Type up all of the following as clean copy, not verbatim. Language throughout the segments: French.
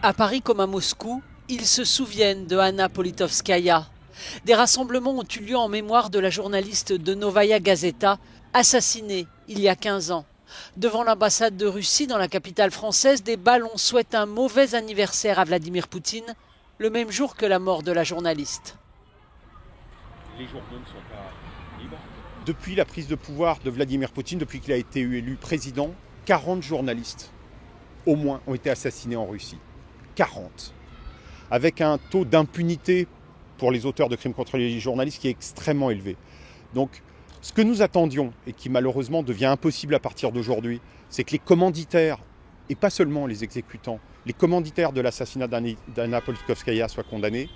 À Paris comme à Moscou, ils se souviennent de Anna Politkovskaya. Des rassemblements ont eu lieu en mémoire de la journaliste de Novaya Gazeta, assassinée il y a 15 ans. Devant l'ambassade de Russie dans la capitale française, des ballons souhaitent un mauvais anniversaire à Vladimir Poutine, le même jour que la mort de la journaliste. Les journaux ne sont pas libres. Depuis la prise de pouvoir de Vladimir Poutine, depuis qu'il a été élu président, 40 journalistes, au moins, ont été assassinés en Russie. 40. Avec un taux d'impunité pour les auteurs de crimes contre les journalistes qui est extrêmement élevé. Donc, ce que nous attendions, et qui malheureusement devient impossible à partir d'aujourd'hui, c'est que les commanditaires, et pas seulement les exécutants, les commanditaires de l'assassinat d'Anna Politkovskaya soient condamnés.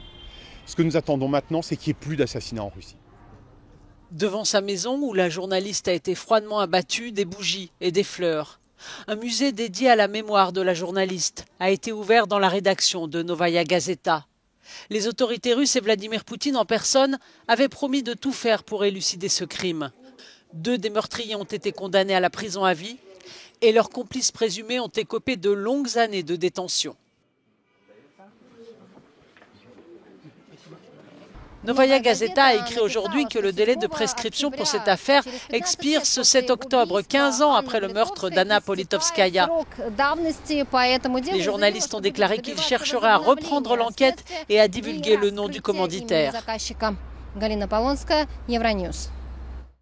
Ce que nous attendons maintenant, c'est qu'il n'y ait plus d'assassinats en Russie. Devant sa maison, où la journaliste a été froidement abattue, des bougies et des fleurs. Un musée dédié à la mémoire de la journaliste a été ouvert dans la rédaction de Novaya Gazeta. Les autorités russes et Vladimir Poutine en personne avaient promis de tout faire pour élucider ce crime. 2 des meurtriers ont été condamnés à la prison à vie et leurs complices présumés ont écopé de longues années de détention. Novaya Gazeta a écrit aujourd'hui que le délai de prescription pour cette affaire expire ce 7 octobre, 15 ans après le meurtre d'Anna Politkovskaya. Les journalistes ont déclaré qu'ils chercheraient à reprendre l'enquête et à divulguer le nom du commanditaire.